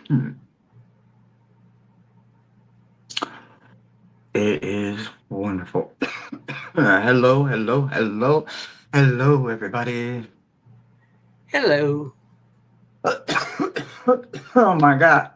It is wonderful. Hello, hello, hello, hello, everybody. Hello. Oh my god.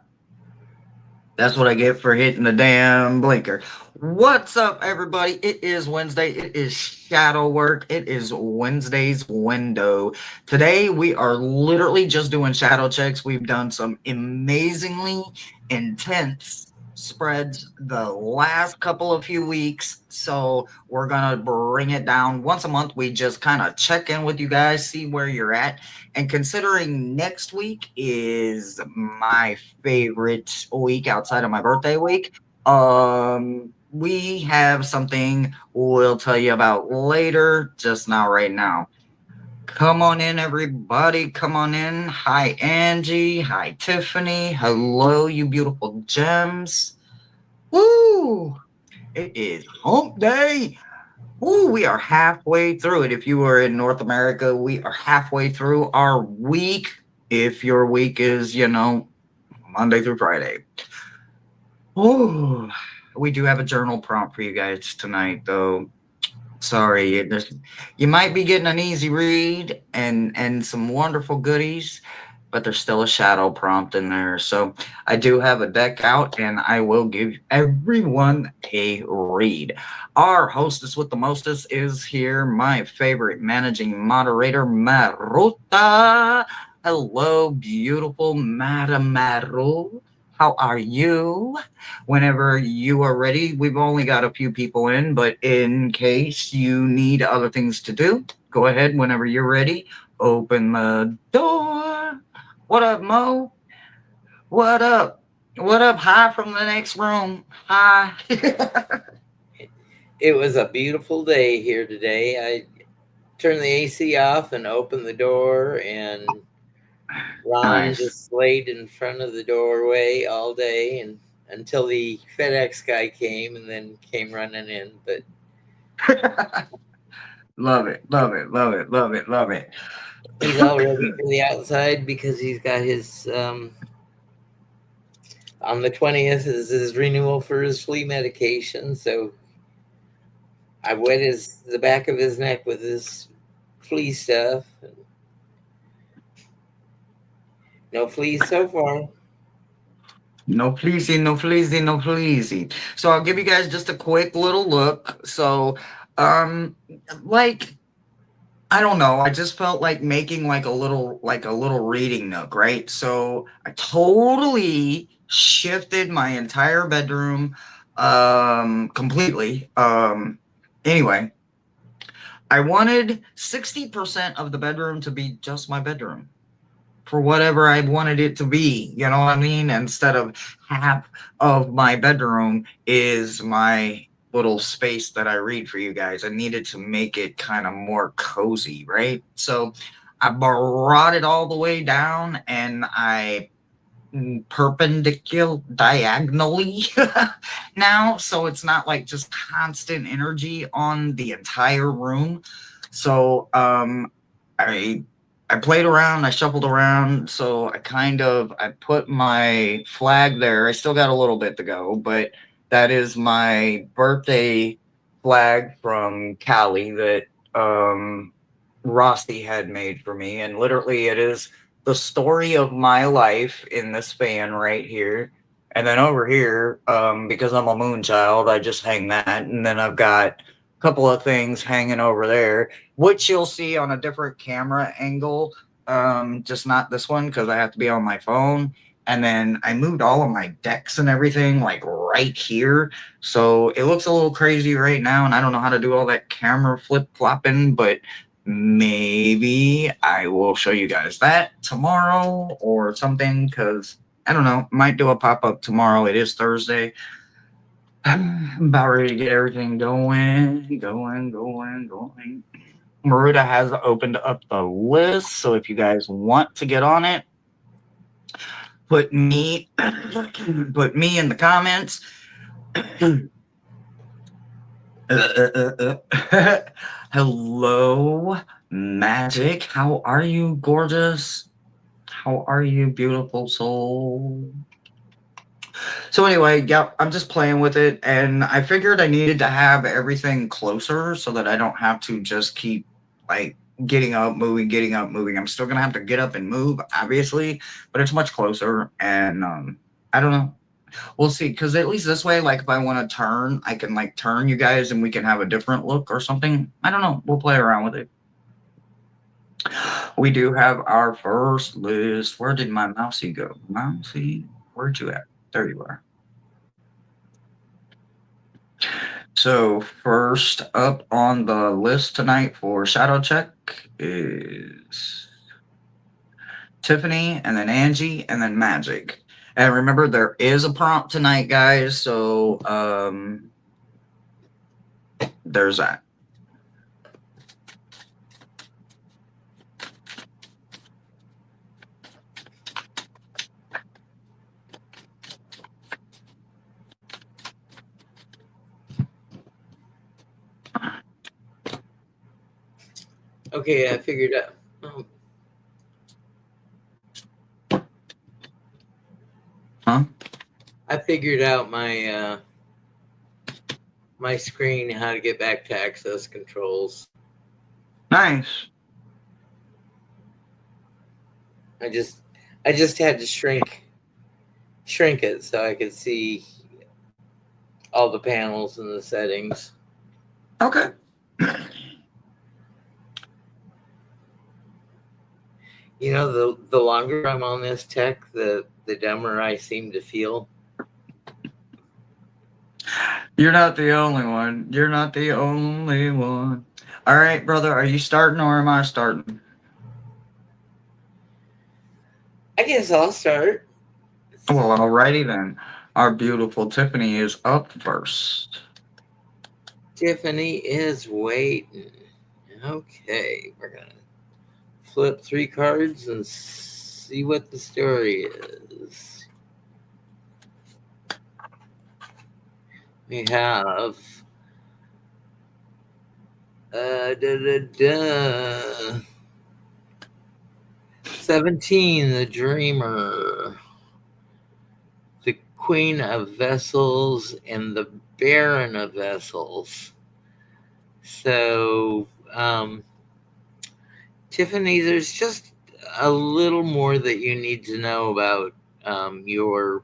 That's what I get for hitting the damn blinker. What's up, everybody? It is Wednesday. It is shadow work. It is Wednesday's window. Today, we are literally just doing shadow checks. We've done some amazingly intense spreads the last couple of few weeks. So, we're going to bring it down once a month. We just kind of check in with you guys, see where you're at. And considering next week is my favorite week outside of my birthday week, we have something we'll tell you about later, just not right now. Come on in, everybody. Come on in. Hi, Angie. Hi, Tiffany. Hello, you beautiful gems. Woo! It is hump day. Ooh, we are halfway through it. If you are in North America, we are halfway through our week. If your week is, Monday through Friday. Oh, we do have a journal prompt for you guys tonight, though. Sorry, you might be getting an easy read and some wonderful goodies, but there's still a shadow prompt in there. So I do have a deck out, and I will give everyone a read. Our hostess with the mostest is here, my favorite managing moderator, Maruta. Hello, beautiful Madam Maru. How are you? Whenever you are ready. We've only got a few people in, but in case you need other things to do, go ahead whenever you're ready. Open the door. What up, Mo? What up? What up? Hi from the next room. Hi. It was a beautiful day here today. I turned the AC off and opened the door, and Ron Nice. just laid in front of the doorway all day and until the FedEx guy came and then came running in. But Love it. Love it. Love it. Love it. Love it. he's all ready for the outside because he's got his on the 20th is his renewal for his flea medication. So I wet the back of his neck with his flea stuff. No fleas so far. No pleasing, no pleasing, no pleasing. So I'll give you guys just a quick little look. So, um, like I don't know. I just felt like making like a little reading nook, right? So I totally shifted my entire bedroom completely. Anyway, I wanted 60% of the bedroom to be just my bedroom for whatever I wanted it to be. You know what I mean? Instead of half of my bedroom is my little space that I read for you guys. I needed to make it kind of more cozy, right? So I brought it all the way down and I perpendicular diagonally now, so it's not like just constant energy on the entire room. So I I played around, I shuffled around, so I put my flag there. I still got a little bit to go, but that is my birthday flag from Cali that Rossi had made for me, and literally it is the story of my life in this fan right here. And then over here, because I'm a moon child, I just hang that, and then I've got a couple of things hanging over there, which you'll see on a different camera angle. Just not this one because I have to be on my phone. And then I moved all of my decks and everything like right here. So it looks a little crazy right now, and I don't know how to do all that camera flip flopping, but maybe I will show you guys that tomorrow or something because I don't know, might do a pop up tomorrow. It is Thursday. I'm about ready to get everything going. Maruda has opened up the list, so if you guys want to get on it, put me put me in the comments. Hello, Magic. How are you, gorgeous? How are you, beautiful soul? So anyway, yep, I'm just playing with it, and I figured I needed to have everything closer so that I don't have to just keep like getting up, moving, getting up, moving. I'm still gonna have to get up and move, obviously, but it's much closer, and I don't know. We'll see, because at least this way, like if I want to turn, I can like turn you guys, and we can have a different look or something. I don't know. We'll play around with it. We do have our first list. Where did my mousey go? Mousey, where'd you at? There you are. So first up on the list tonight for Shadow Check is Tiffany, and then Angie, and then Magic. And remember, there is a prompt tonight, guys. So there's that. Okay, I figured out. Huh? I figured out my my screen, how to get back to access controls. Nice. I just had to shrink it so I could see all the panels and the settings. Okay. You know, the longer I'm on this tech, the dumber I seem to feel. You're not the only one. You're not the only one. All right, brother. Are you starting or am I starting? I guess I'll start. Well, alrighty then. Our beautiful Tiffany is up first. Tiffany is waiting. Okay, we're gonna flip 3 cards and see what the story is. We have 17, the Dreamer, the Queen of Vessels, and the Baron of Vessels. So, Tiffany, there's just a little more that you need to know about your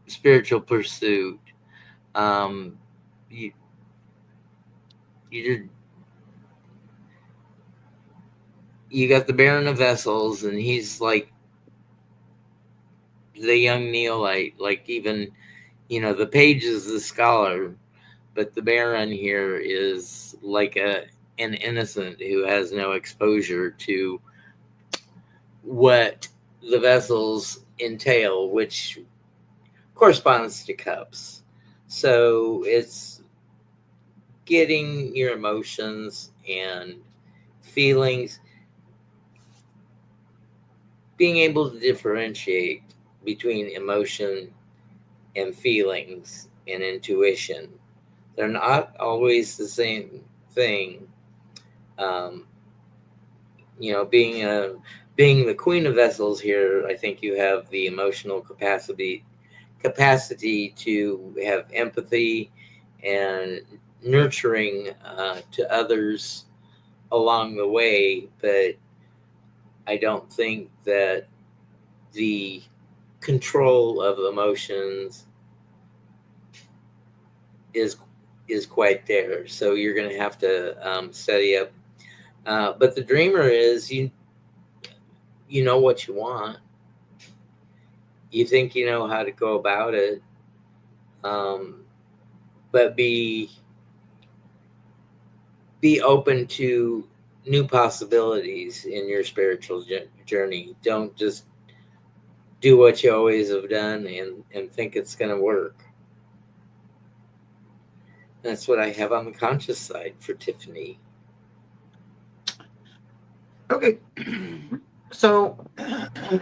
spiritual pursuit. You got the Baron of Vessels, and he's like the young Neolite. Like, even, the Page is the scholar, but the Baron here is like an innocent who has no exposure to what the vessels entail, which corresponds to cups. So it's getting your emotions and feelings, being able to differentiate between emotion and feelings and intuition. They're not always the same thing. Being the Queen of Vessels here, I think you have the emotional capacity to have empathy and nurturing to others along the way, but I don't think that the control of emotions is quite there. So you're going to have to study up. But the Dreamer is you know what you want. You think you know how to go about it, but be open to new possibilities in your spiritual journey. Don't just do what you always have done and think it's going to work. That's what I have on the conscious side for Tiffany. Okay. So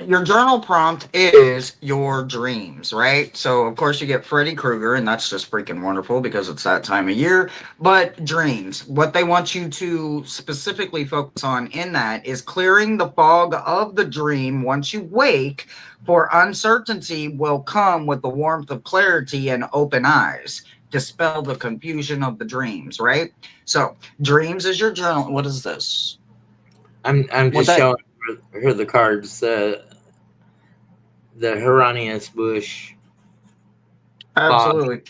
your journal prompt is your dreams, right? So of course you get Freddy Krueger, and that's just freaking wonderful because it's that time of year. But dreams, what they want you to specifically focus on in that is clearing the fog of the dream once you wake, for uncertainty will come with the warmth of clarity and open eyes. Dispel the confusion of the dreams, right? So dreams is your journal. What is this? I'm What just that? showing her the cards. The Hieronymus bush fog. Absolutely.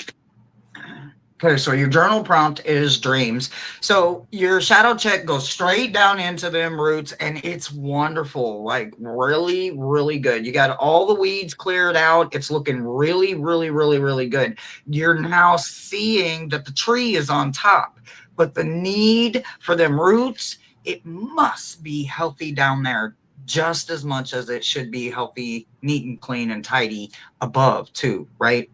Okay, so your journal prompt is dreams. So your shadow check goes straight down into them roots, and it's wonderful. Like really, really good. You got all the weeds cleared out. It's looking really, really, really, really good. You're now seeing that the tree is on top, but the need for them roots, it must be healthy down there just as much as it should be healthy, neat and clean and tidy above too, right?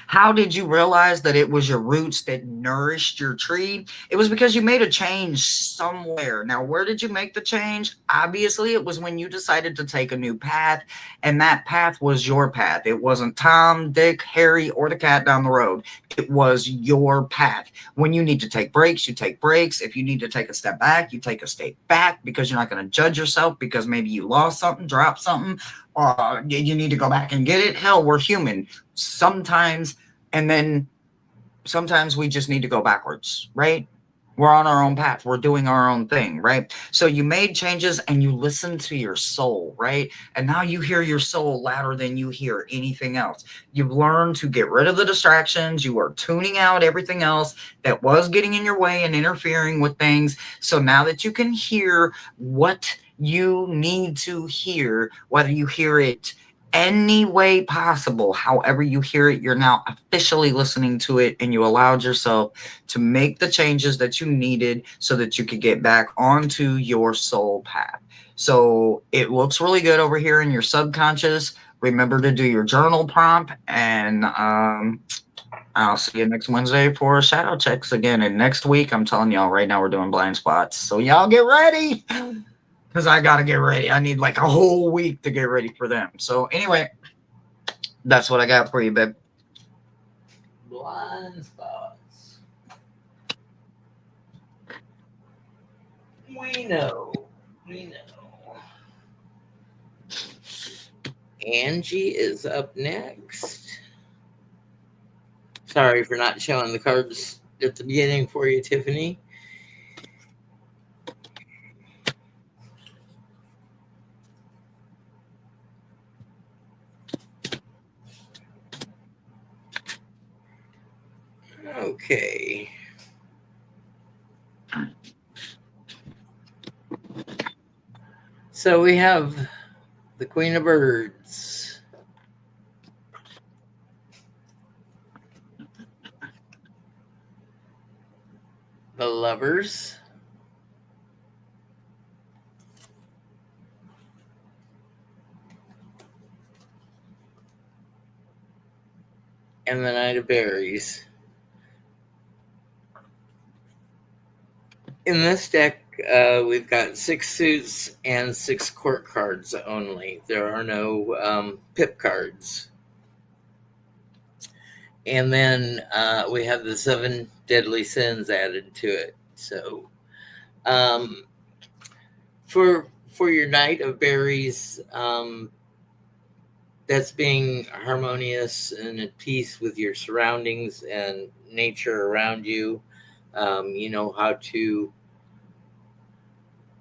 How did you realize that it was your roots that nourished your tree? It was because you made a change somewhere. Now, where did you make the change? Obviously, it was when you decided to take a new path, and that path was your path. It wasn't Tom, Dick, Harry, or the cat down the road. It was your path. When you need to take breaks, you take breaks. If you need to take a step back, you take a step back because you're not going to judge yourself because maybe you lost something, dropped something, or you need to go back and get it. Hell, we're human sometimes, and then sometimes we just need to go backwards, right? We're on our own path, we're doing our own thing, right? So you made changes and you listen to your soul, right? And now you hear your soul louder than you hear anything else. You've learned to get rid of the distractions. You are tuning out everything else that was getting in your way and interfering with things. So now that you can hear what you need to hear, whether you hear it any way possible, however you hear it, you're now officially listening to it, and you allowed yourself to make the changes that you needed so that you could get back onto your soul path. So it looks really good over here in your subconscious. Remember to do your journal prompt, and I'll see you next Wednesday for shadow checks again. And next week, I'm telling y'all right now, we're doing blind spots. So y'all get ready, because I got to get ready. I need like a whole week to get ready for them. So anyway, that's what I got for you, babe. Blind spots. We know. We know. Angie is up next. Sorry for not showing the cards at the beginning for you, Tiffany. Okay. So we have the Queen of Birds. The Lovers. And the Knight of Berries. In this deck, we've got 6 suits and 6 court cards only. There are no pip cards. And then we have the 7 deadly sins added to it. So for your Knight of Berries, that's being harmonious and at peace with your surroundings and nature around you. You know how to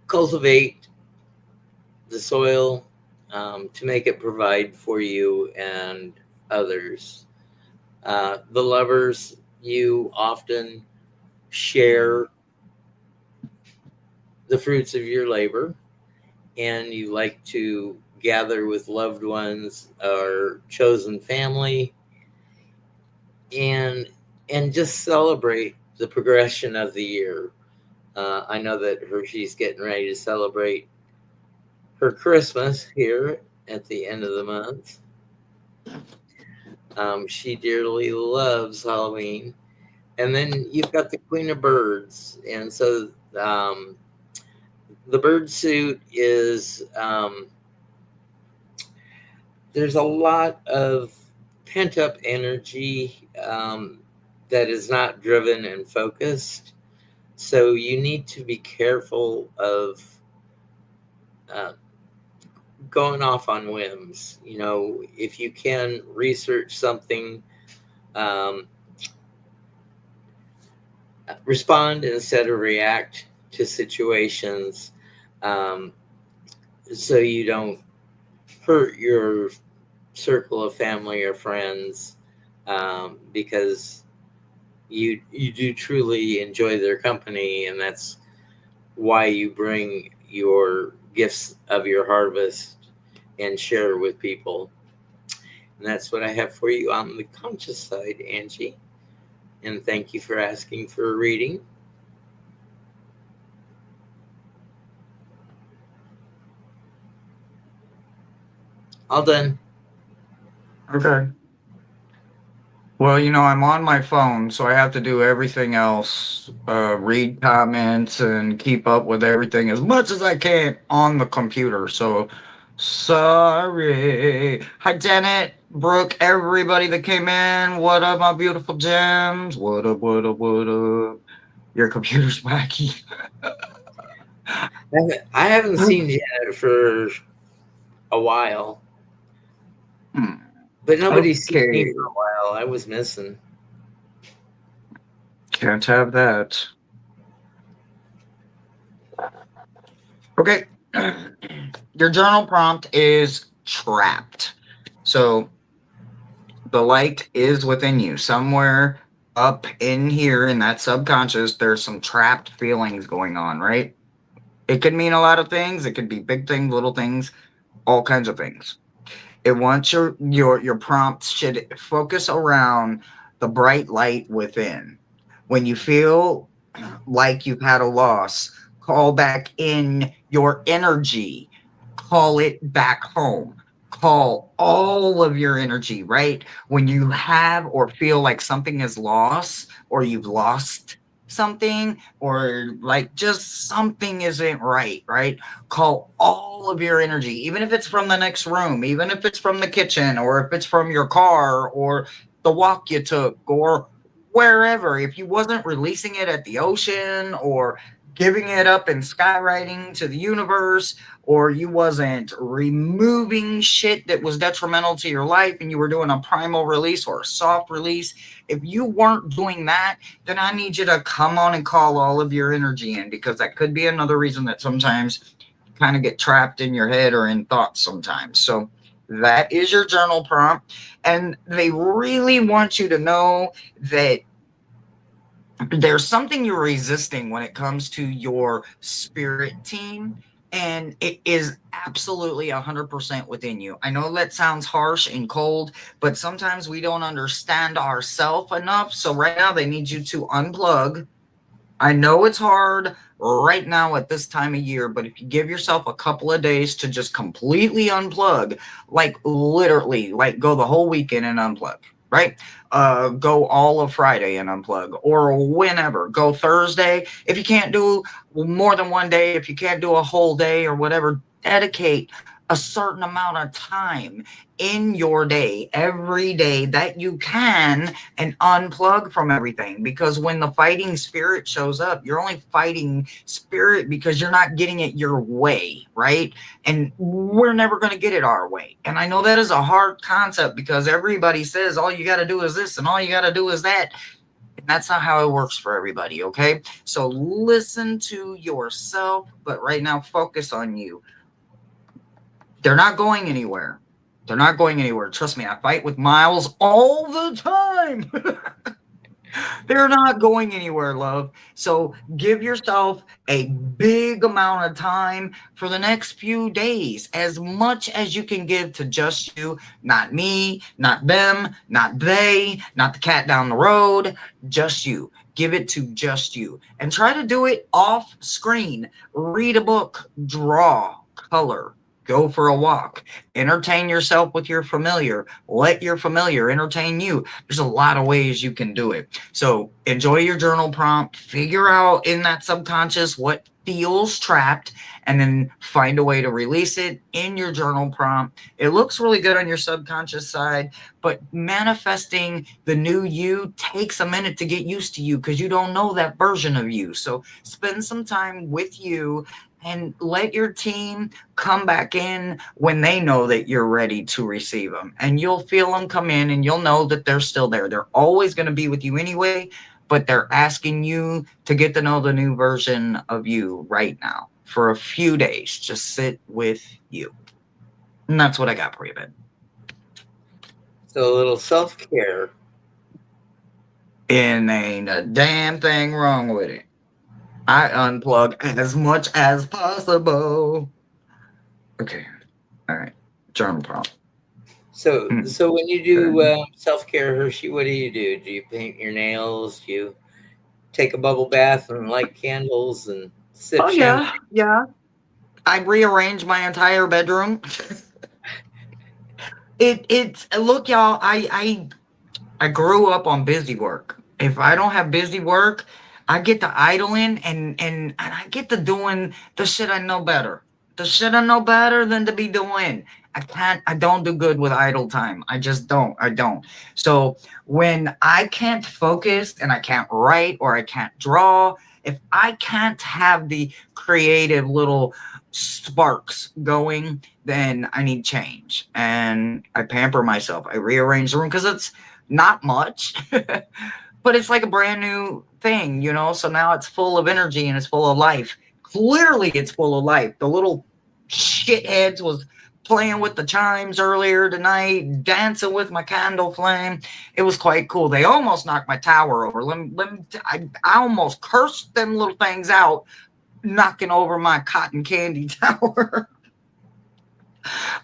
cultivate the soil to make it provide for you and others. The Lovers, you often share the fruits of your labor, and you like to gather with loved ones or chosen family and just celebrate the progression of the year. I know that Hershey's getting ready to celebrate her Christmas here at the end of the month. She dearly loves Halloween. And then you've got the Queen of Birds. And so The bird suit is there's a lot of pent up energy that is not driven and focused. So you need to be careful of uh, going off on whims. You know, if you can research something, um, respond instead of react to situations, um, so you don't hurt your circle of family or friends, because you do truly enjoy their company, and that's why you bring your gifts of your harvest and share with people. And that's what I have for you on the conscious side, Angie. And thank you for asking for a reading. All done. Okay. Well, I'm on my phone, so I have to do everything else, read comments and keep up with everything as much as I can on the computer. So sorry. Hi, Janet, Brooke, everybody that came in. What up, my beautiful gems? What up, what up, what up? Your computer's wacky. I haven't seen Janet for a while, but nobody's seen me Okay. for a while. I was missing. Can't have that. Okay. Your journal prompt is trapped. So the light is within you. Somewhere up in here in that subconscious, there's some trapped feelings going on, right? It could mean a lot of things. It could be big things, little things, all kinds of things. It wants your prompts should focus around the bright light within. When you feel like you've had a loss, call back in your energy, call it back home. Call all of your energy, right? When you have or feel like something is lost or you've lost something or like just something isn't right, right? Call all of your energy, even if it's from the next room, even if it's from the kitchen, or if it's from your car or the walk you took or wherever. If you wasn't releasing it at the ocean or giving it up and skywriting to the universe, or you wasn't removing shit that was detrimental to your life and you were doing a primal release or a soft release, if you weren't doing that, then I need you to come on and call all of your energy in, because that could be another reason that sometimes you kind of get trapped in your head or in thoughts sometimes. So that is your journal prompt. And they really want you to know that there's something you're resisting when it comes to your spirit team, and it is absolutely 100% within you. I know that sounds harsh and cold, but sometimes we don't understand ourselves enough. So right now they need you to unplug. I know it's hard right now at this time of year, but if you give yourself a couple of days to just completely unplug, like literally, like go the whole weekend and unplug, right? Go all of Friday and unplug, or whenever. Go Thursday. If you can't do more than one day, if you can't do a whole day or whatever, dedicate a certain amount of time in your day, every day that you can, and unplug from everything. Because when the fighting spirit shows up, you're only fighting spirit because you're not getting it your way, right? And we're never going to get it our way. And I know that is a hard concept because everybody says all you got to do is this and all you got to do is that. And that's not how it works for everybody, okay? So listen to yourself, but right now focus on you. They're not going anywhere. They're not going anywhere. Trust me, I fight with Miles all the time. They're not going anywhere, love. So give yourself a big amount of time for the next few days, as much as you can give to just you, not me, not them, not they, not the cat down the road, just you. Give it to just you. And try to do it off screen. Read a book, draw, color. Go for a walk. Entertain yourself with your familiar. Let your familiar entertain you. There's a lot of ways you can do it. So enjoy your journal prompt. Figure out in that subconscious what feels trapped, and then find a way to release it in your journal prompt. It looks really good on your subconscious side, but manifesting the new you takes a minute to get used to you because you don't know that version of you. So spend some time with you and let your team come back in when they know that you're ready to receive them. And you'll feel them come in and you'll know that they're still there. They're always going to be with you anyway, but they're asking you to get to know the new version of you right now for a few days. Just sit with you. And that's what I got for you, Ben. So a little self-care. And ain't a damn thing wrong with it. I unplug as much as possible. Okay. All right. Journal prompt. So when you do self-care, Hershey, what do you do? Do you paint your nails? Do you take a bubble bath and light candles and sip champagne? Yeah. I rearrange my entire bedroom. It's look, y'all. I grew up on busy work. If I don't have busy work, I get to idling and I get to doing the shit I know better. The shit I know better than to be doing. I don't do good with idle time. I just don't. I don't. So when I can't focus and I can't write or I can't draw, if I can't have the creative little sparks going, then I need change. And I pamper myself. I rearrange the room because it's not much, but it's like a brand new thing, you know? So now it's full of energy and it's full of life. Clearly it's full of life. The little shitheads was playing with the chimes earlier tonight, dancing with my candle flame. It was quite cool. They almost knocked my tower over. I almost cursed them little things out, knocking over my cotton candy tower.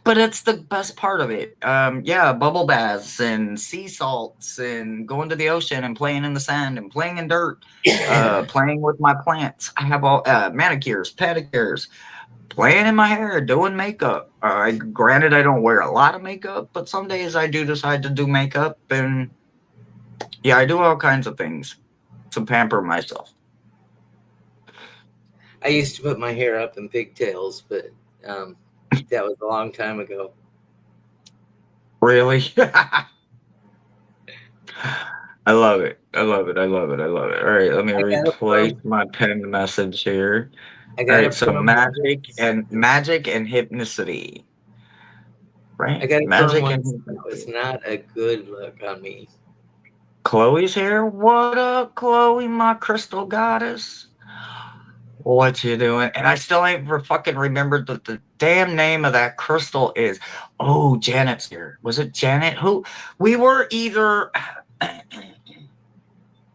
But it's the best part of it. Yeah, bubble baths and sea salts and going to the ocean and playing in the sand and playing in dirt, playing with my plants. I have all manicures, pedicures, playing in my hair, doing makeup. Granted, I don't wear a lot of makeup, but some days I do decide to do makeup. And yeah, I do all kinds of things to pamper myself. I used to put my hair up in pigtails, but that was a long time ago. Really? I love it. I love it. I love it. I love it. All right, let me replace my pinned message here. All right, so magic and hypnicity. Right? I got a magic firm and one. It's not a good look on me. Chloe's here. What up, Chloe, my crystal goddess? What you doing? And I still ain't fucking remembered what the damn name of that crystal is. Oh, Janet's here. Was it Janet? Who? We were either...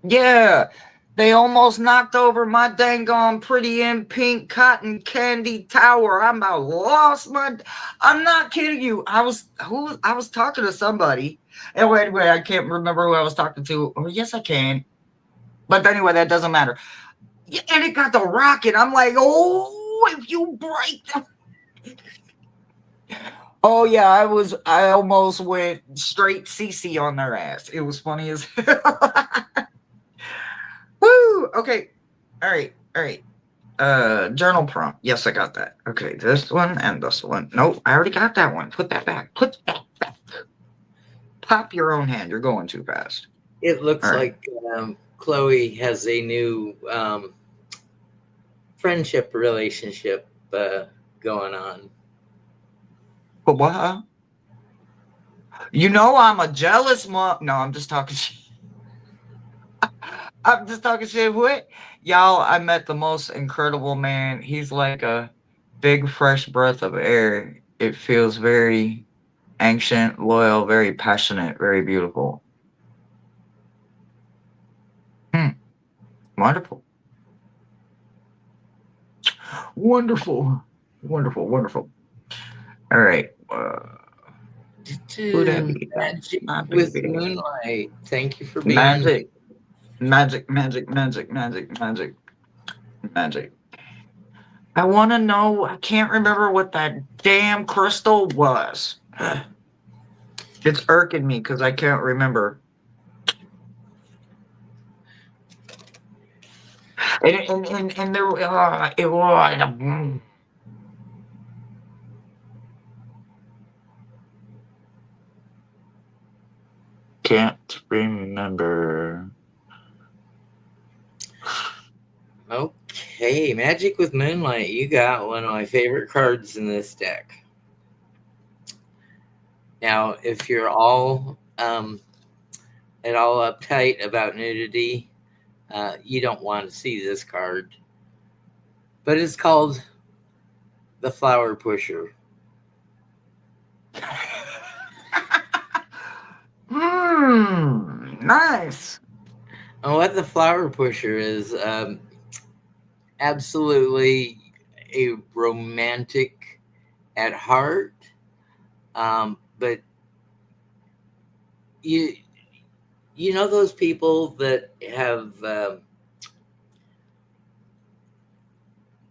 Yeah, they almost knocked over my dang on pretty in pink cotton candy tower. I'm about lost my... I'm not kidding you. I was talking to somebody. Anyway, I can't remember who I was talking to. Or yes, I can. But anyway, that doesn't matter. And it got the rocket. I'm like, oh, if you break them. Oh yeah, I almost went straight CC on their ass. It was funny as hell. Woo! Okay. All right. Journal prompt. Yes, I got that. Okay, this one and this one. Nope, I already got that one. Put that back. Put that back. Pop your own hand. You're going too fast. It looks like Chloe has a new friendship relationship going on. But what? You know I'm a jealous mom. No, I'm just talking shit. I'm just talking shit. What? Y'all, I met the most incredible man. He's like a big, fresh breath of air. It feels very ancient, loyal, very passionate, very beautiful. Wonderful. Wonderful. Wonderful. Wonderful. All right. Who that be? Magic with moonlight. Thank you for being magic. Magic. I want to know. I can't remember what that damn crystal was. It's irking me because I can't remember. And there it was. Can't remember. Okay, Magic with Moonlight. You got one of my favorite cards in this deck. Now, if you're all at all uptight about nudity, you don't want to see this card. But it's called the Flower Pusher. Nice. And what the Flower Pusher is, absolutely a romantic at heart, but you know those people that have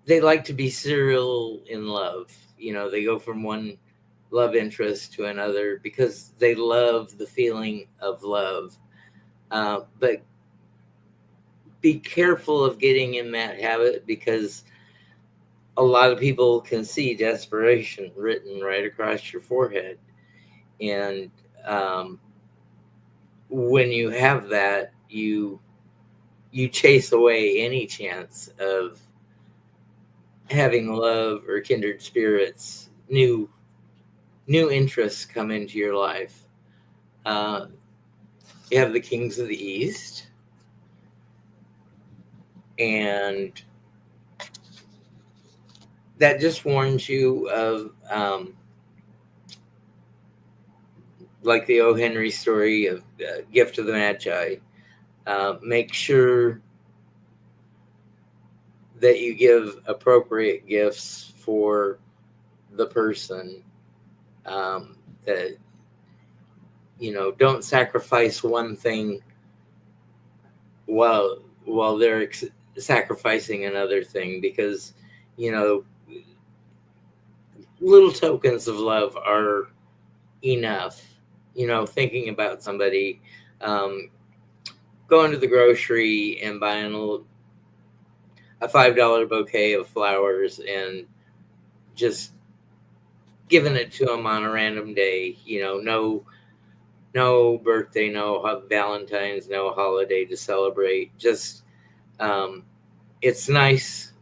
they like to be serial in love. You know, they go from one love interest to another because they love the feeling of love. But be careful of getting in that habit because a lot of people can see desperation written right across your forehead. And when you have that, you chase away any chance of having love or kindred spirits, new interests come into your life. You have the Kings of the East, and that just warns you of like the O. Henry story of Gift of the Magi. Make sure that you give appropriate gifts for the person. That, you know, don't sacrifice one thing while they're sacrificing another thing, because, you know, little tokens of love are enough. You know, thinking about somebody, going to the grocery and buying a $5 bouquet of flowers and just giving it to them on a random day. You know, no birthday, no Valentine's, no holiday to celebrate. Just it's nice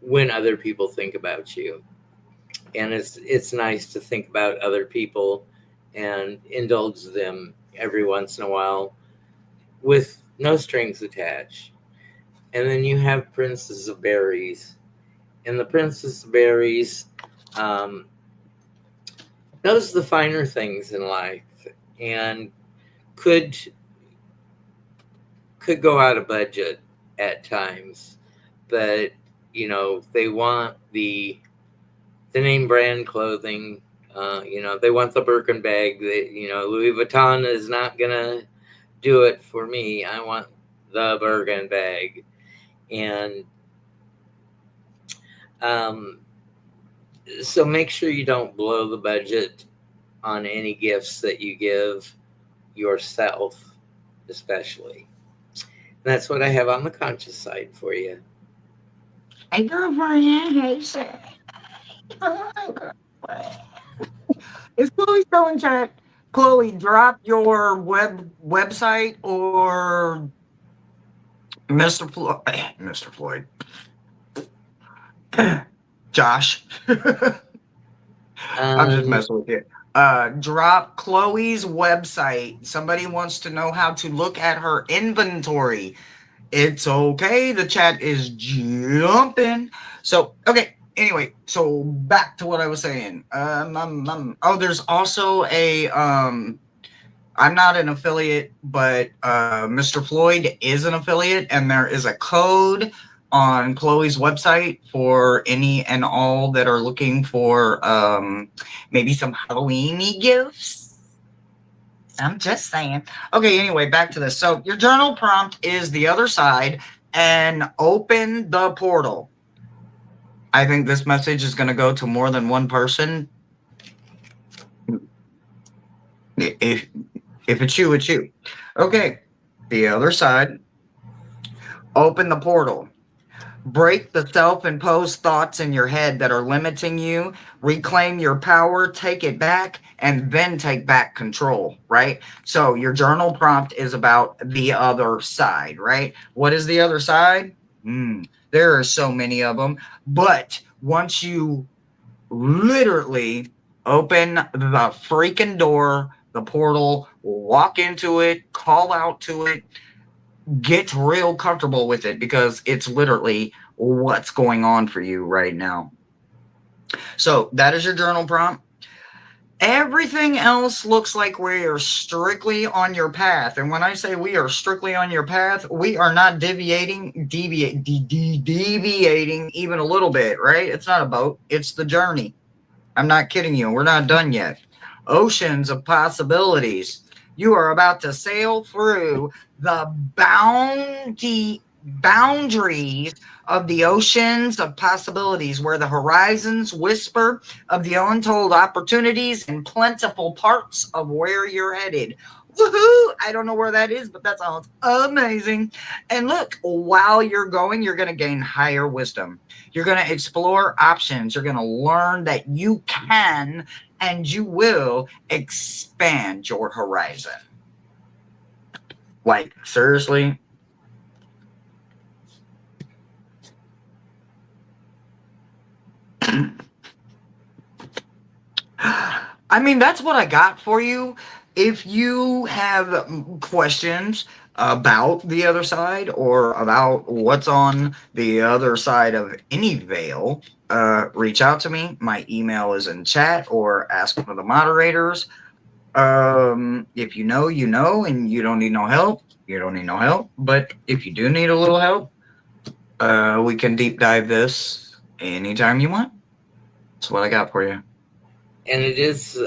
when other people think about you, and it's nice to think about other people and indulge them every once in a while with no strings attached. And then you have Princess of Berries, and the Princess of Berries knows the finer things in life and could go out of budget at times, but, you know, they want the name brand clothing. You know, they want the Birkin bag. You know, Louis Vuitton is not gonna do it for me. I want the Birkin bag. And so make sure you don't blow the budget on any gifts that you give yourself, especially. And that's what I have on the conscious side for you. Hey, girlfriend. Is Chloe still in chat? Chloe, drop your website or Mr. Floyd. Mr. Floyd. Josh. I'm just messing with you. Drop Chloe's website. Somebody wants to know how to look at her inventory. It's okay. The chat is jumping. So, okay. Anyway, so back to what I was saying. Oh, there's also a I'm not an affiliate, but Mr. Floyd is an affiliate, and there is a code on Chloe's website for any and all that are looking for maybe some Halloween-y gifts. I'm just saying. Okay, anyway, back to this. So your journal prompt is the other side. and open the portal. I think this message is going to go to more than one person. If it's you, it's you. Okay. The other side. Open the portal. Break the self-imposed thoughts in your head that are limiting you. Reclaim your power, take it back, and then take back control, right? So your journal prompt is about the other side, right? What is the other side? There are so many of them. But once you literally open the freaking door, the portal, walk into it, call out to it, get real comfortable with it, because it's literally what's going on for you right now. So that is your journal prompt. Everything else looks like we are strictly on your path. And when I say we are strictly on your path, we are not deviating even a little bit, right? It's not a boat, it's the journey. I'm not kidding you. We're not done yet. Oceans of possibilities. You are about to sail through the boundaries of the oceans of possibilities, where the horizons whisper of the untold opportunities and plentiful parts of where you're headed. Woohoo! I don't know where that is, but that sounds amazing. And look, while you're going, you're going to gain higher wisdom. You're going to explore options. You're going to learn that you can and you will expand your horizon. Like, seriously? I mean, that's what I got for you. If you have questions about the other side, or about what's on the other side of any veil, reach out to me. My email is in chat, or ask one of the moderators. If you know, you know, and you don't need no help, you don't need no help. But if you do need a little help, we can deep dive this anytime you want. That's what I got for you. And it is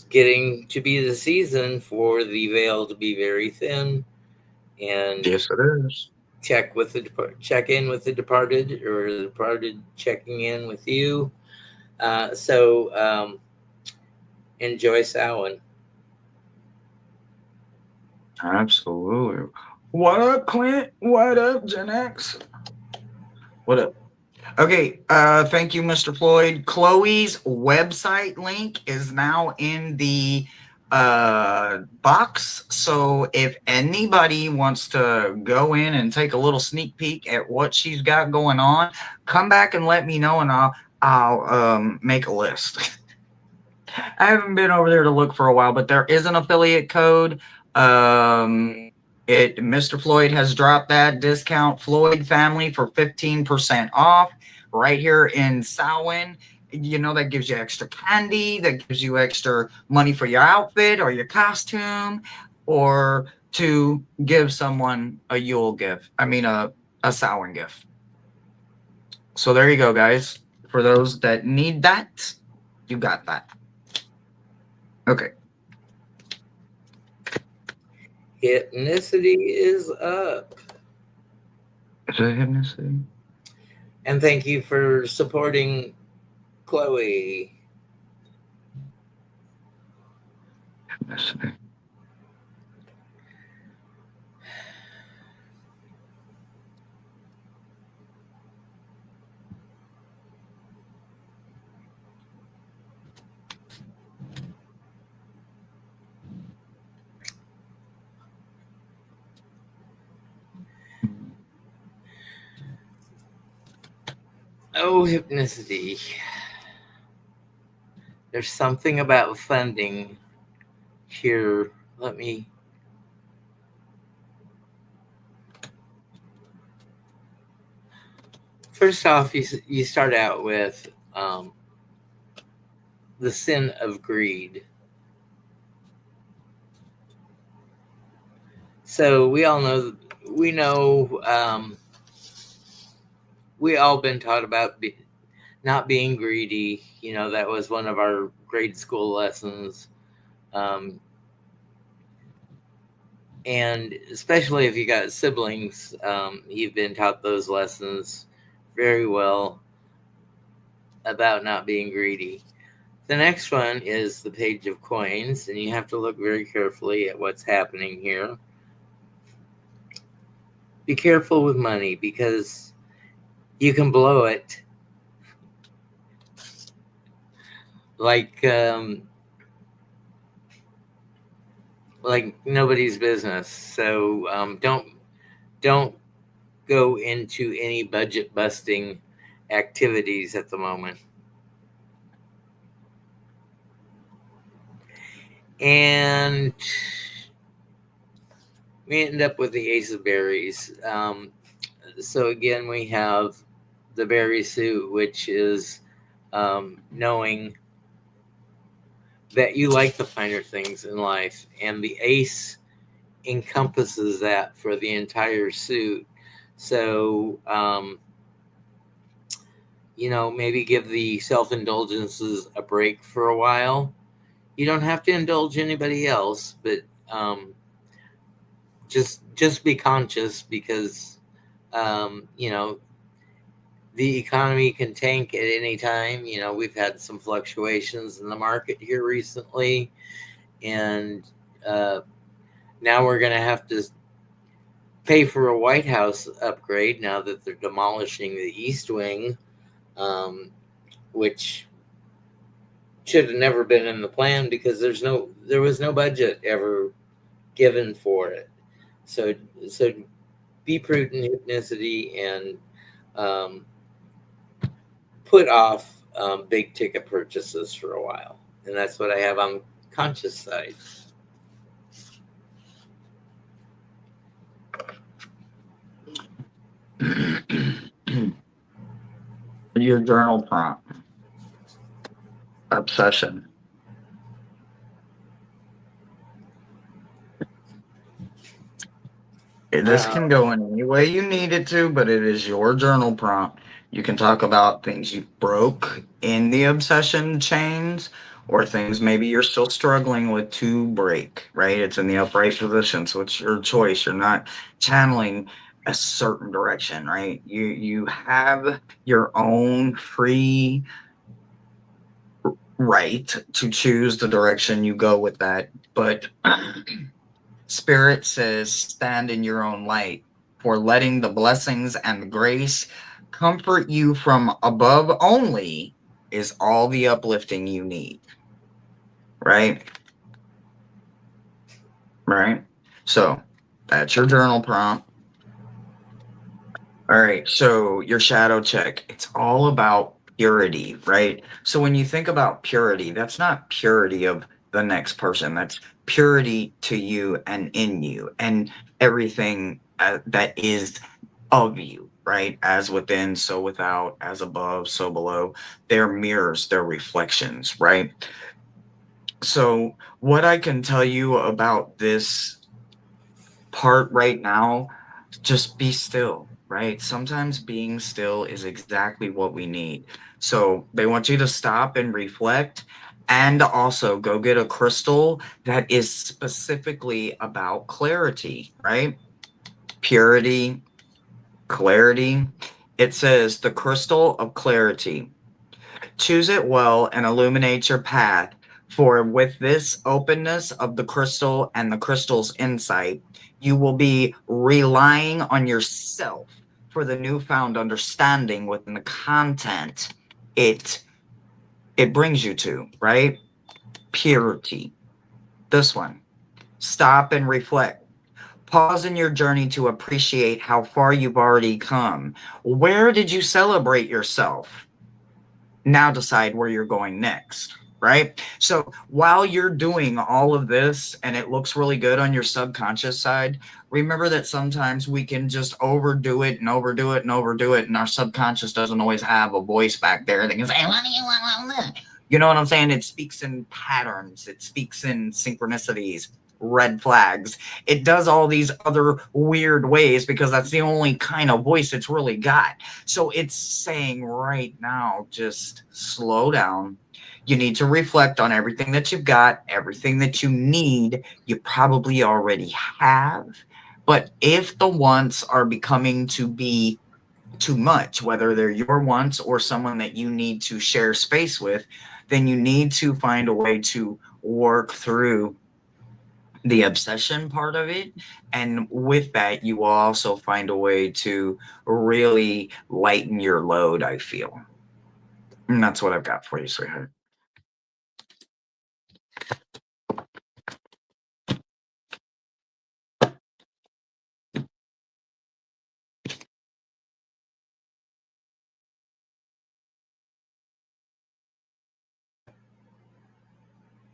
getting to be the season for the veil to be very thin, and yes, it is. Check in with the departed, or the departed checking in with you. So enjoy Samhain. Absolutely. What up, Clint? What up, Gen X? What up? Okay, thank you, Mr. Floyd. Chloe's website link is now in the box. So if anybody wants to go in and take a little sneak peek at what she's got going on, come back and let me know, and I'll make a list. I haven't been over there to look for a while, but there is an affiliate code. Mr. Floyd has dropped that discount, Floyd Family, for 15% off right here in Samhain. You know, that gives you extra candy, that gives you extra money for your outfit or your costume, or to give someone a Yule gift. I mean, a Samhain gift. So there you go, guys. For those that need that, you got that. Okay. Hypnicity is up. Is it hypnicity? And thank you for supporting Chloe. Hypnicity. Oh, hypnicity. There's something about funding here. Let me. First off, you start out with the sin of greed. So we all know, we all been taught about not being greedy. You know, that was one of our grade school lessons. And especially if you got siblings, you've been taught those lessons very well about not being greedy. The next one is the Page of Coins, and you have to look very carefully at what's happening here. Be careful with money because you can blow it like like nobody's business. So don't go into any budget busting activities at the moment. And we end up with the Ace of Berries. So again, we have the berry suit, which is knowing that you like the finer things in life, and the ace encompasses that for the entire suit. So maybe give the self-indulgences a break for a while. You don't have to indulge anybody else, but just be conscious because the economy can tank at any time. We've had some fluctuations in the market here recently, and now we're going to have to pay for a White House upgrade now that they're demolishing the East Wing, which should have never been in the plan because there was no budget ever given for it. So be prudent, hypnicity, and put off big ticket purchases for a while. And that's what I have on the conscious side. Your journal prompt. Obsession. This can go in any way you need it to, but it is your journal prompt. You can talk about things you broke in the obsession chains or things maybe you're still struggling with to break, right? It's in the upright position, so it's your choice. You're not channeling a certain direction, right? You have your own free right to choose the direction you go with that, but Spirit says, stand in your own light, for letting the blessings and the grace comfort you from above only is all the uplifting you need. Right? Right? So that's your journal prompt. All right. So your shadow check, it's all about purity, right? So when you think about purity, that's not purity of the next person. That's purity to you and in you and everything that is of you, right? As within, so without, as above, so below. They're mirrors, they're reflections, right? So what I can tell you about this part right now, just be still, right? Sometimes being still is exactly what we need. So they want you to stop and reflect and also go get a crystal that is specifically about clarity, right? Purity, clarity. It says the crystal of clarity. Choose it well and illuminate your path. For with this openness of the crystal and the crystal's insight, you will be relying on yourself for the newfound understanding within the content it brings you to, right? Purity. This one. Stop and reflect. Pause in your journey to appreciate how far you've already come. Where did you celebrate yourself? Now decide where you're going next, right? So while you're doing all of this and it looks really good on your subconscious side, remember that sometimes we can just overdo it and overdo it and overdo it, and our subconscious doesn't always have a voice back there that can say, what do you want? You know what I'm saying? It speaks in patterns, it speaks in synchronicities. red flags. It does all these other weird ways because that's the only kind of voice it's really got. So it's saying right now, just slow down. You need to reflect on everything that you've got, everything that you need, you probably already have. But if the wants are becoming to be too much, whether they're your wants or someone that you need to share space with, then you need to find a way to work through the obsession part of it. And with that, you will also find a way to really lighten your load, I feel. And that's what I've got for you, sweetheart.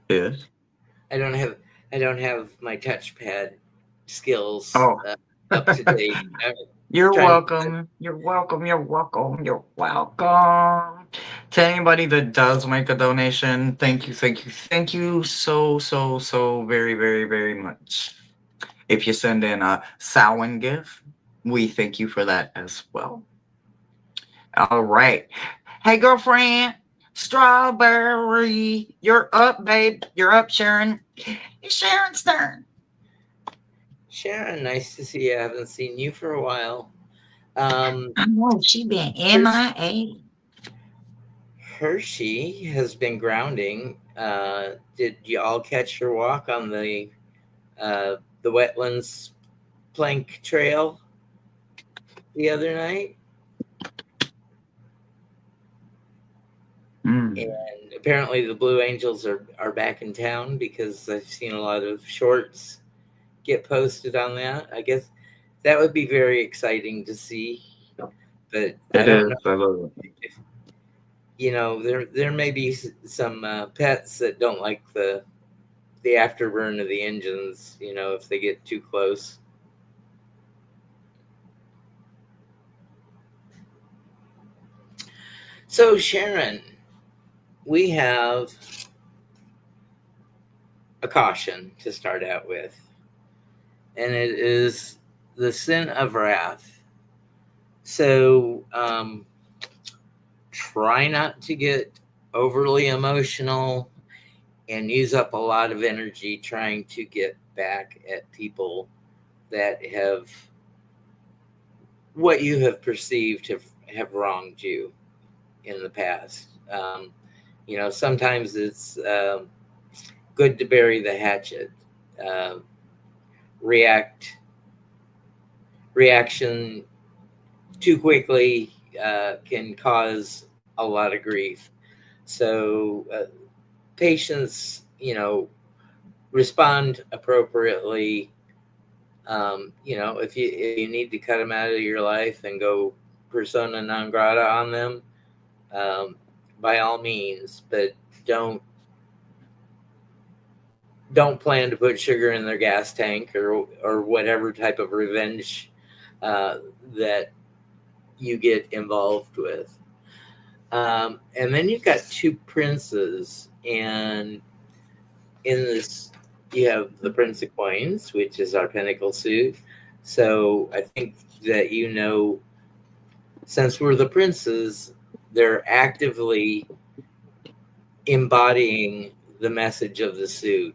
Yes. I don't have my touchpad skills Oh. up to date. You're Trying welcome. You're welcome. You're welcome. You're welcome. To anybody that does make a donation, thank you, thank you, thank you so very, very, very much. If you send in a Samhain gift, we thank you for that as well. All right. Hey, girlfriend, Strawberry, you're up, babe. You're up, Sharon. It's Sharon's turn. Sharon, nice to see you. I haven't seen you for a while. I know she been MIA. Hershey has been grounding. Did you all catch her walk on the wetlands plank trail the other night? And apparently the Blue Angels are back in town because I've seen a lot of shorts get posted on that. I guess that would be very exciting to see. But I don't know. I love it. If, there may be some pets that don't like the afterburn of the engines, if they get too close. So, Sharon, we have a caution to start out with, and it is the sin of wrath. So, try not to get overly emotional and use up a lot of energy trying to get back at people that have what you have perceived to have wronged you in the past. Sometimes it's good to bury the hatchet. Uh, reaction too quickly can cause a lot of grief. So patience, respond appropriately. If you need to cut them out of your life and go persona non grata on them, by all means, but don't plan to put sugar in their gas tank or whatever type of revenge that you get involved with. And then you've got two princes, and in this you have the Prince of Coins, which is our Pentacle suit. So I think that since we're the princes, they're actively embodying the message of the suit.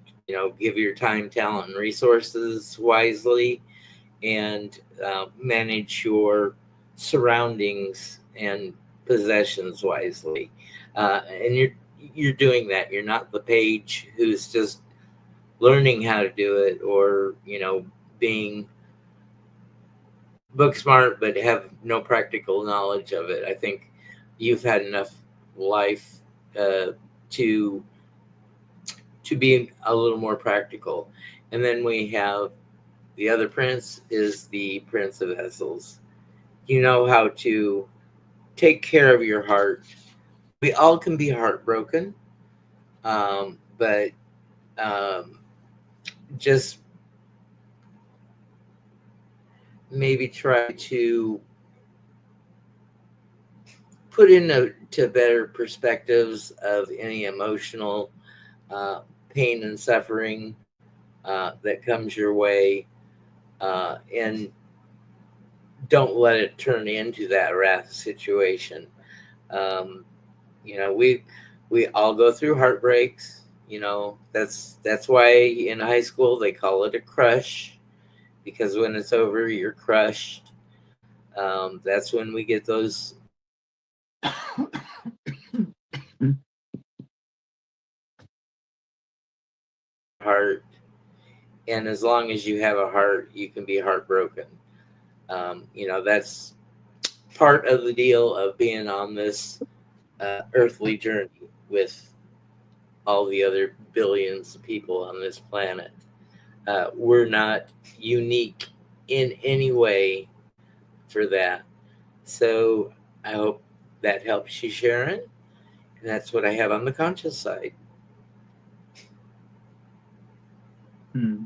Give your time, talent, and resources wisely, and manage your surroundings and possessions wisely. And you're doing that. You're not the page who's just learning how to do it, or being book smart but have no practical knowledge of it. I think you've had enough life to be a little more practical. And then we have the other prince is the Prince of Vessels. You know how to take care of your heart. We all can be heartbroken, but just maybe try to put into better perspectives of any emotional pain and suffering that comes your way, and don't let it turn into that wrath situation. Um, we all go through heartbreaks. That's why in high school they call it a crush, because when it's over, you're crushed. That's when we get those heart. And as long as you have a heart, you can be heartbroken. That's part of the deal of being on this earthly journey with all the other billions of people on this planet. We're not unique in any way for that. So I hope that helps you, Sharon. And that's what I have on the conscious side. Hmm.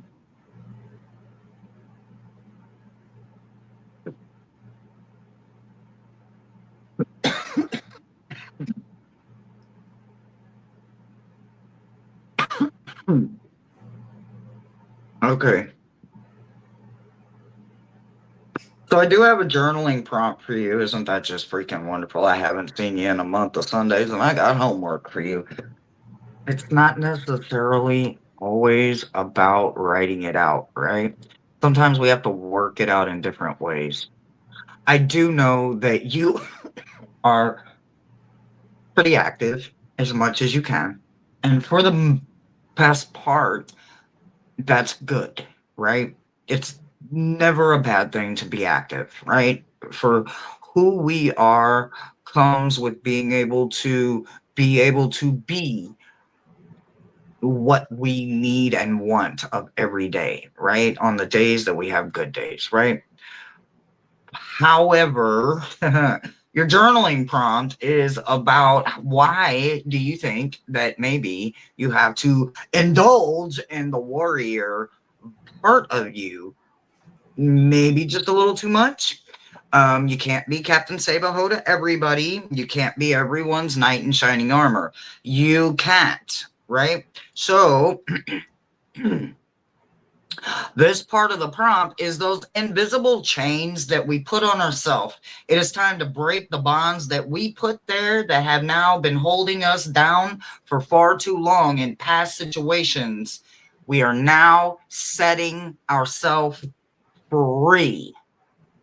Okay. So I do have a journaling prompt for you. Isn't that just freaking wonderful? I haven't seen you in a month of Sundays, and I got homework for you. It's not necessarily always about writing it out, right? Sometimes we have to work it out in different ways. I do know that you are pretty active as much as you can. And for the past part, that's good, right? It's never a bad thing to be active, right? For who we are comes with being able to be what we need and want of every day, right? On the days that we have good days, right? However, your journaling prompt is about why do you think that maybe you have to indulge in the warrior part of you maybe just a little too much. You can't be Captain Sabaho to everybody. You can't be everyone's knight in shining armor. You can't, right? So this part of the prompt is those invisible chains that we put on ourselves. It is time to break the bonds that we put there that have now been holding us down for far too long in past situations. We are now setting ourselves free,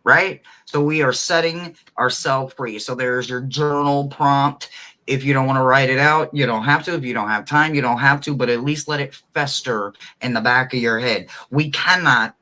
right? So we are setting ourselves free. So there's your journal prompt. If you don't want to write it out, you don't have to. If you don't have time, you don't have to, but at least let it fester in the back of your head. We cannot,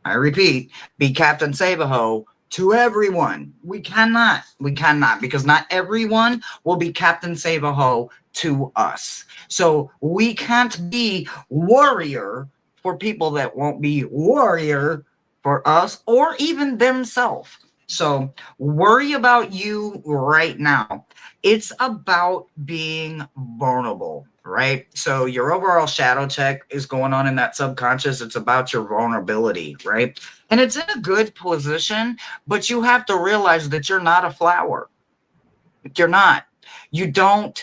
I repeat, be Captain Sabaho to everyone. We cannot, because not everyone will be Captain Sabaho to us. So we can't be warrior for people that won't be warrior for us or even themselves. So worry about you right now. It's about being vulnerable, right? So your overall shadow check is going on in that subconscious. It's about your vulnerability, right? And it's in a good position, but you have to realize that you're not a flower. You're not. You don't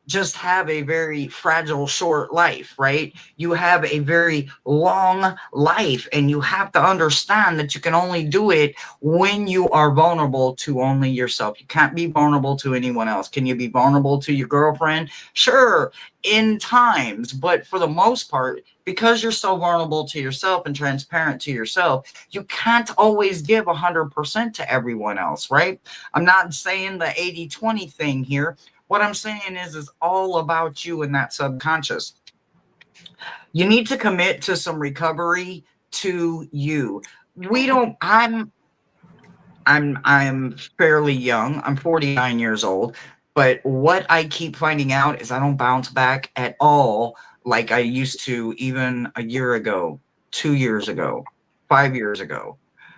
just have a very fragile, short life, right? You have a very long life, and you have to understand that you can only do it when you are vulnerable to only yourself. You can't be vulnerable to anyone else. Can you be vulnerable to your girlfriend? Sure, in times, but for the most part, because you're so vulnerable to yourself and transparent to yourself, you can't always give 100% to everyone else, right? I'm not saying the 80-20 thing here. What I'm saying is all about you and that subconscious. You need to commit to some recovery to you. We don't, I'm fairly young. I'm 49 years old. But what I keep finding out is I don't bounce back at all like I used to even a year ago, 2 years ago, 5 years ago.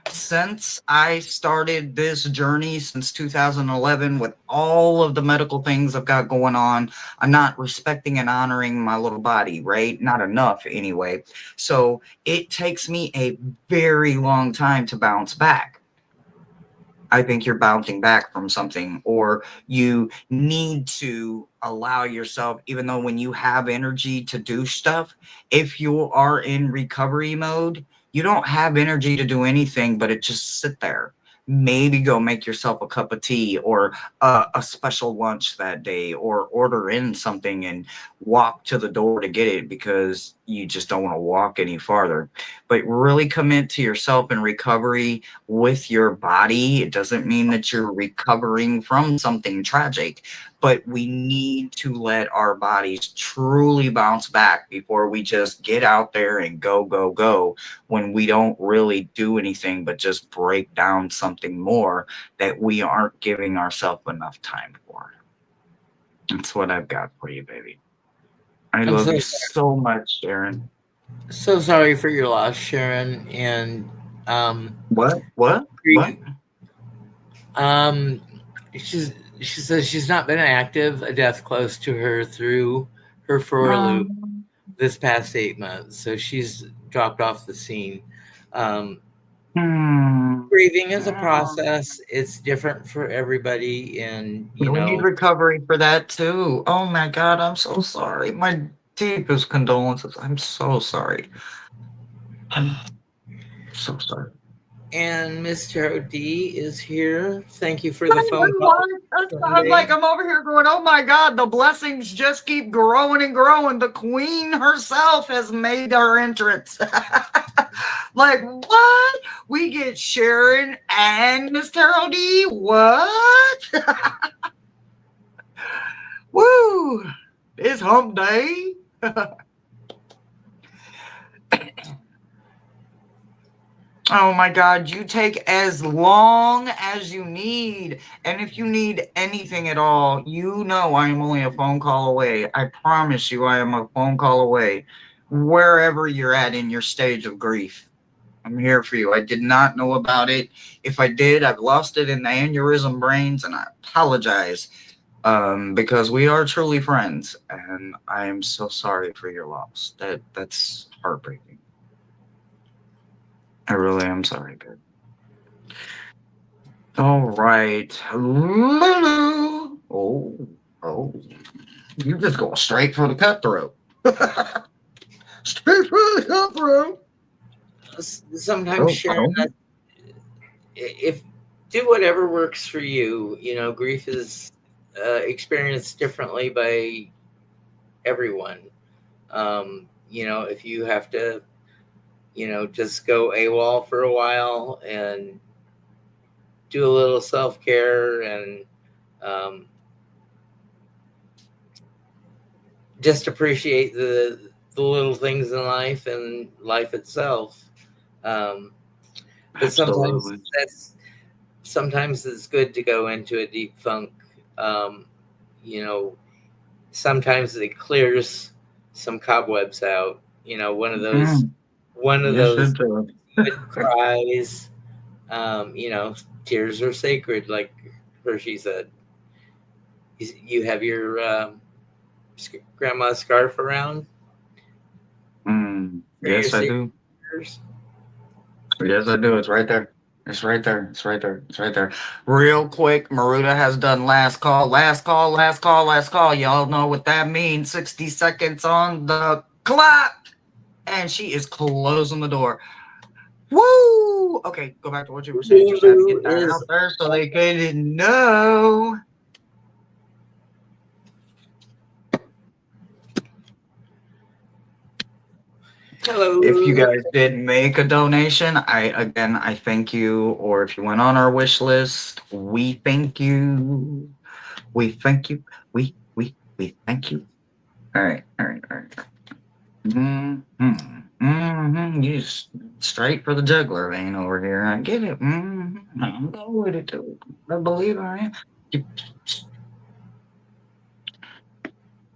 Since I started this journey since 2011 with all of the medical things I've got going on, I'm not respecting and honoring my little body, right? Not enough anyway. So it takes me a very long time to bounce back. I think you're bouncing back from something, or you need to allow yourself, even though when you have energy to do stuff, if you are in recovery mode, you don't have energy to do anything but it just sit there. Maybe go make yourself a cup of tea or a special lunch that day, or order in something and walk to the door to get it because you just don't want to walk any farther. But really commit to yourself in recovery with your body. It doesn't mean that you're recovering from something tragic, but we need to let our bodies truly bounce back before we just get out there and go, go, go, when we don't really do anything but just break down something more that we aren't giving ourselves enough time for. That's what I've got for you, baby. I I'm love so you so much, Sharon. so sorry for your loss, Sharon. And What? What? What? um, she says she's not been active, a death close to her through her furlough this past 8 months, so she's dropped off the scene. Grieving is a process. It's different for everybody, and We need recovery for that too. Oh my God, I'm so sorry. My deepest condolences. I'm so sorry. I'm so sorry. and Miss Tarot D is here. Thank you for the phone call. I'm like, I'm over here going, oh my God, the blessings just keep growing and growing. The queen herself has made her entrance. Like, what? We get Sharon and Miss Tarot D? What? Woo! It's hump day. Oh my God, you take as long as you need. And if you need anything at all, you know I am only a phone call away. I promise you, I am a phone call away. Wherever you're at in your stage of grief, I'm here for you. I did not know about it. If I did, I've lost it in the aneurysm brains, and I apologize, because we are truly friends. And I am so sorry for your loss. That's heartbreaking. I really am sorry, babe. All right. Lulu. Oh. You just go straight for the cutthroat. Straight for the cutthroat. Sometimes, Sharon, if do whatever works for you. Grief is experienced differently by everyone. If you have to, just go AWOL for a while and do a little self-care and just appreciate the little things in life and life itself. But sometimes it's good to go into a deep funk. You know, sometimes it clears some cobwebs out. One of those good cries. Tears are sacred, like Hershey said. You have your grandma's scarf around? Yes, I do. Yes, I do. It's right there. It's right there. It's right there. It's right there. Real quick, Maruda has done last call, last call, last call, last call. Y'all know what that means. 60 seconds on the clock. And she is closing the door. Woo! Okay, go back to what you were saying. Just had to get that out there so they could know. Hello. If you guys did make a donation, I thank you. Or if you went on our wish list, we thank you. We thank you. We thank you. All right. You just straight for the juggler vein over here. I get it. I'm going with it too. I believe I am.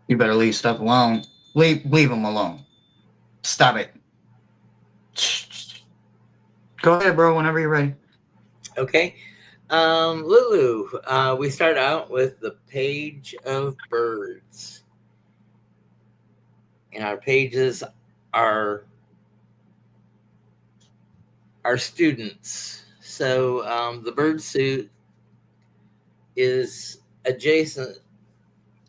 You better leave stuff alone. Leave them alone. Stop it. Go ahead, bro. Whenever you're ready. Okay. Lulu, we start out with the page of birds. And our pages are our students. So the bird suit is adjacent,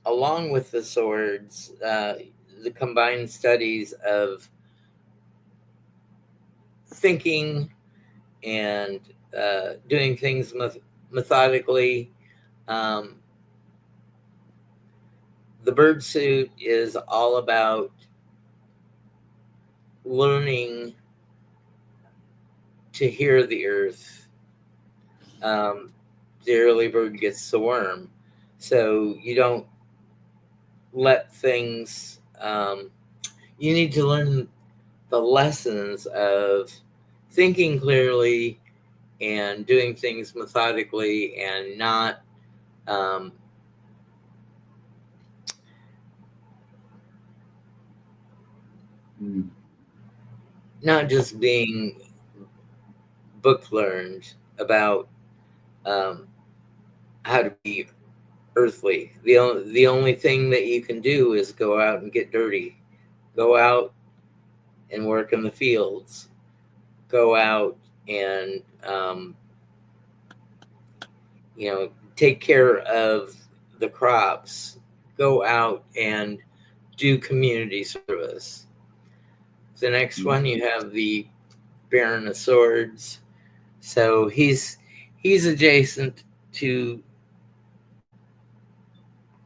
along with the swords, the combined studies of thinking and doing things methodically. Um, the bird suit is all about learning to hear the earth. Um, the early bird gets the worm. So you don't let things, you need to learn the lessons of thinking clearly and doing things methodically and um, not just being book learned about um, how to be earthly. The only thing that you can do is go out and get dirty, go out and work in the fields, go out and take care of the crops, go out and do community service. The next one, you have the Baron of Swords. So he's adjacent to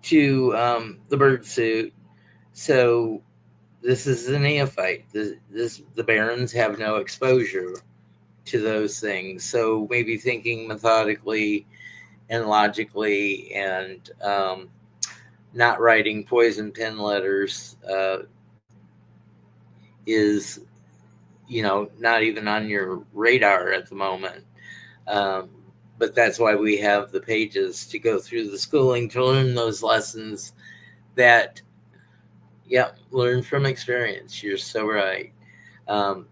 the bird suit. So this is the neophyte. The barons have no exposure to those things. So maybe thinking methodically and logically, and not writing poison pen letters is, not even on your radar at the moment. Um, but that's why we have the pages to go through the schooling to learn those lessons that, learn from experience. You're so right.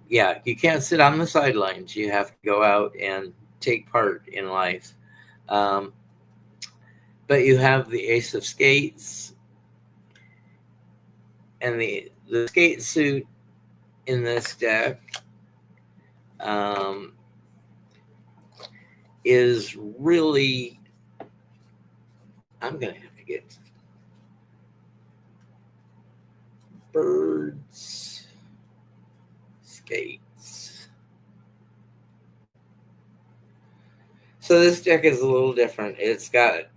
You can't sit on the sidelines. You have to go out and take part in life. But you have the Ace of Skates, and the skate suit in this deck is really, I'm going to have to get birds, skates. So this deck is a little different. It's got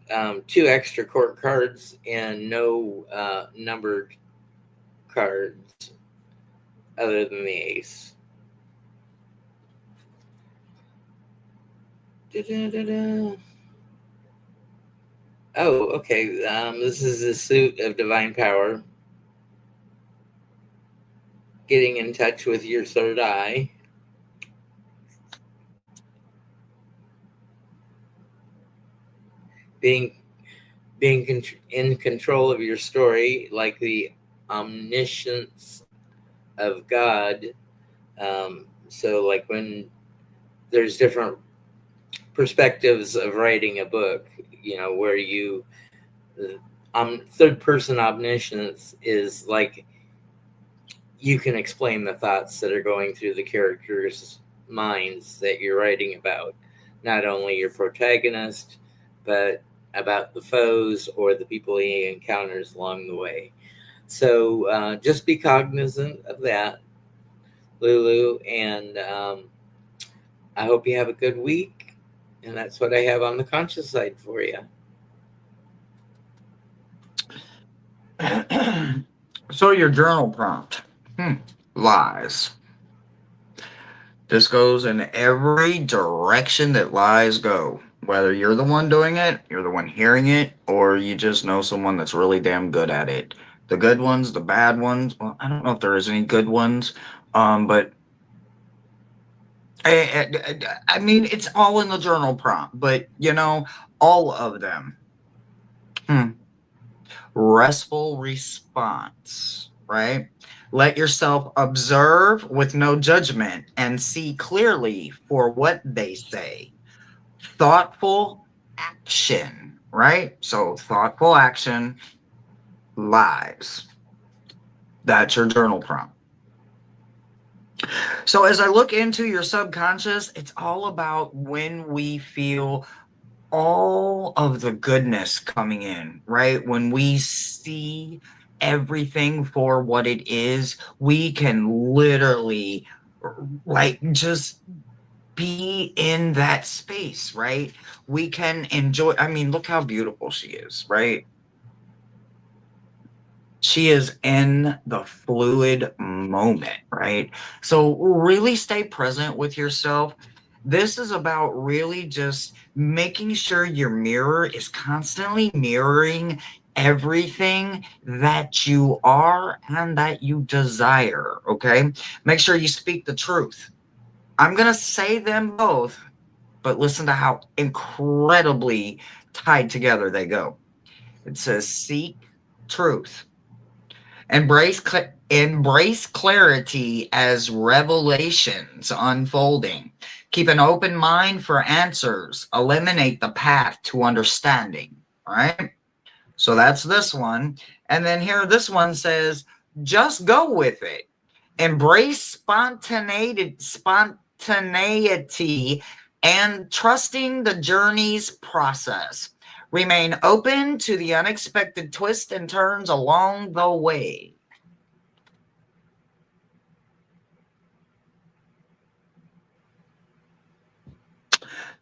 2 extra court cards and no numbered cards other than the ace. Da-da-da-da. Oh, okay. This is the suit of divine power. Getting in touch with your third eye. Being in control of your story, like the omniscience of God. So like when there's different perspectives of writing a book, where you, third person omniscience is like you can explain the thoughts that are going through the characters' minds that you're writing about, not only your protagonist, but about the foes or the people he encounters along the way. So just be cognizant of that, Lulu, and I hope you have a good week. And that's what I have on the conscious side for you. So your journal prompt, lies. This goes in every direction that lies go. Whether you're the one doing it, you're the one hearing it, or you just know someone that's really damn good at it. The good ones, the bad ones. Well, I don't know if there is any good ones, but I mean, it's all in the journal prompt. But all of them. Restful response, right? Let yourself observe with no judgment and see clearly for what they say. Thoughtful action, right? So thoughtful action, lies. That's your journal prompt. So as I look into your subconscious, it's all about when we feel all of the goodness coming in, right? When we see everything for what it is, we can literally like just be in that space, right? We can enjoy. I mean, look how beautiful she is, right? She is in the fluid moment, right? So really stay present with yourself. This is about really just making sure your mirror is constantly mirroring everything that you are and that you desire, okay? Make sure you speak the truth. I'm going to say them both, but listen to how incredibly tied together they go. It says, seek truth. Embrace clarity as revelations unfolding. Keep an open mind for answers. Eliminate the path to understanding. All right. So that's this one. And then here, this one says, just go with it. Embrace spontaneity and trusting the journey's process. Remain open to the unexpected twists and turns along the way.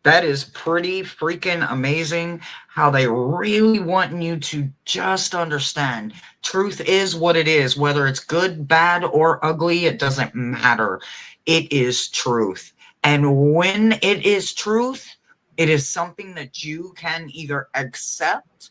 That is pretty freaking amazing how they really want you to just understand truth is what it is, whether it's good, bad, or ugly, it doesn't matter. It is truth. And when it is truth, it is something that you can either accept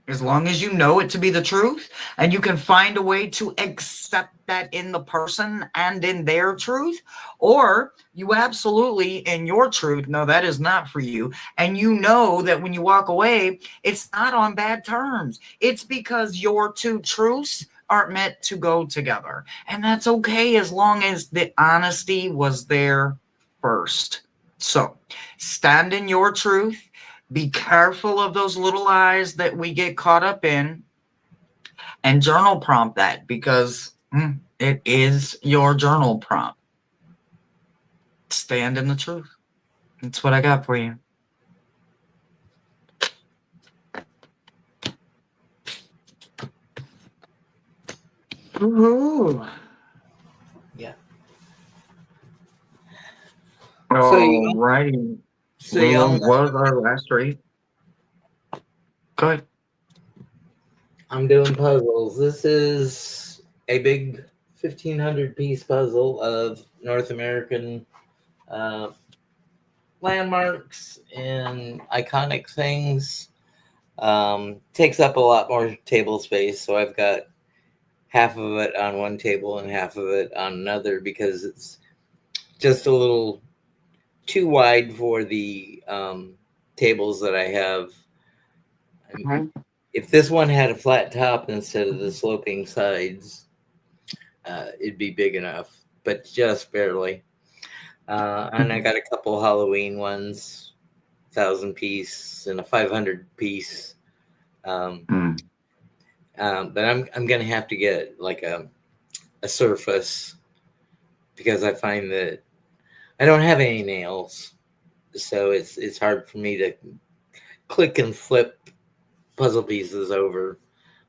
as long as you know it to be the truth, and you can find a way to accept that in the person and in their truth, or you absolutely, in your truth, know that is not for you. And you know that when you walk away, it's not on bad terms. It's because your two truths aren't meant to go together. And that's okay as long as the honesty was there first. So stand in your truth. Be careful of those little lies that we get caught up in, and journal prompt that because it is your journal prompt. Stand in the truth. That's what I got for you. Woohoo. Yeah. So you, All righty. so y'all, What was our last read? Go ahead. I'm doing puzzles. This is a big 1,500 piece puzzle of North American uh, landmarks and iconic things. Takes up a lot more table space, so I've got half of it on one table and half of it on another because it's just a little too wide for the tables that I have. If this one had a flat top instead of the sloping sides, it'd be big enough, but just barely. And I got a couple Halloween ones, 1,000 piece and a 500 piece. But I'm gonna have to get like a surface because I find that I don't have any nails, so it's hard for me to click and flip puzzle pieces over.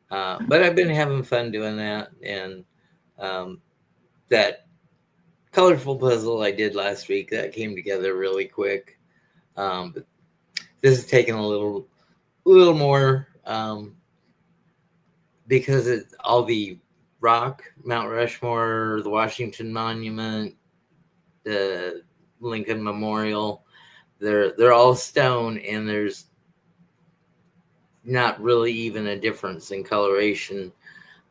But I've been having fun doing that, and that colorful puzzle I did last week that came together really quick. But this is taking a little more because it's all the rock, Mount Rushmore, the Washington Monument, the Lincoln Memorial. They're all stone, and there's not really even a difference in coloration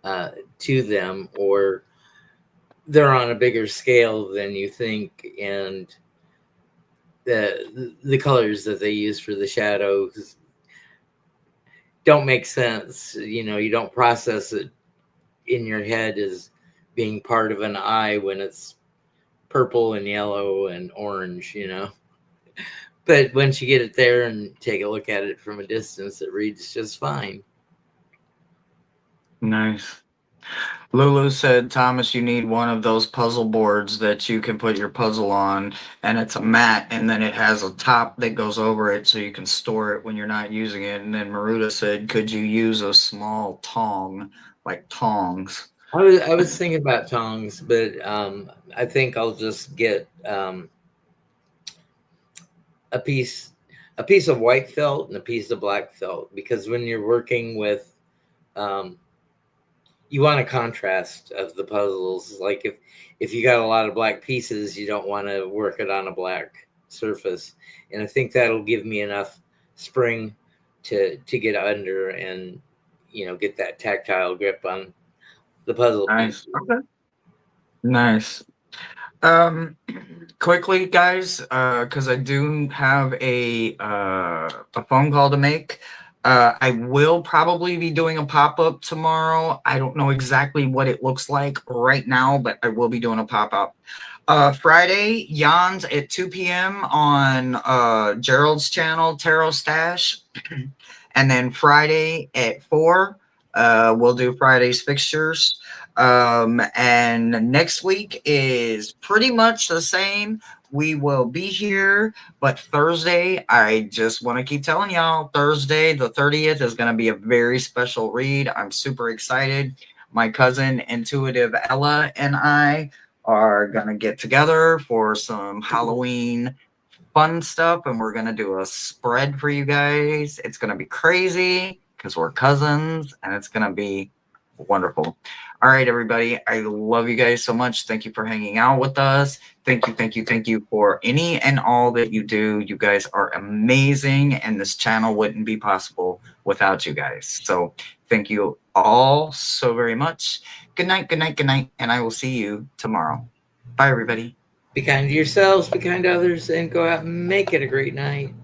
to them, or they're on a bigger scale than you think, and the colors that they use for the shadows don't make sense. You don't process it in your head as being part of an eye when it's purple and yellow and orange. But once you get it there and take a look at it from a distance, it reads just fine. Nice. Lulu said, Thomas, you need one of those puzzle boards that you can put your puzzle on, and it's a mat, and then it has a top that goes over it so you can store it when you're not using it. And then Maruta said, could you use a small tong, like tongs? I was thinking about tongs, but I think I'll just get a piece a piece of white felt and a piece of black felt, because when you're working with um, you want a contrast of the puzzles. Like if you got a lot of black pieces, you don't want to work it on a black surface. And I think that'll give me enough spring to get under and get that tactile grip on the puzzle piece. Nice. Okay. Nice. Um, quickly, guys, because I do have a phone call to make. I will probably be doing a pop up tomorrow. I don't know exactly what it looks like right now, but I will be doing a pop up. Friday, Jan's at 2 p.m. on Gerald's channel, Tarot Stash. And then Friday at 4, we'll do Friday's fixtures. And next week is pretty much the same. We will be here, but Thursday, I just want to keep telling y'all, Thursday, the 30th, is going to be a very special read. I'm super excited. My cousin, Intuitive Ella, and I are going to get together for some Halloween fun stuff, and we're going to do a spread for you guys. It's going to be crazy because we're cousins, and it's going to be wonderful. All right, everybody. I love you guys so much. Thank you for hanging out with us. Thank you, thank you, thank you for any and all that you do. You guys are amazing, and this channel wouldn't be possible without you guys. So thank you all so very much. Good night, good night, good night, and I will see you tomorrow. Bye, everybody. Be kind to yourselves, be kind to others, and go out and make it a great night.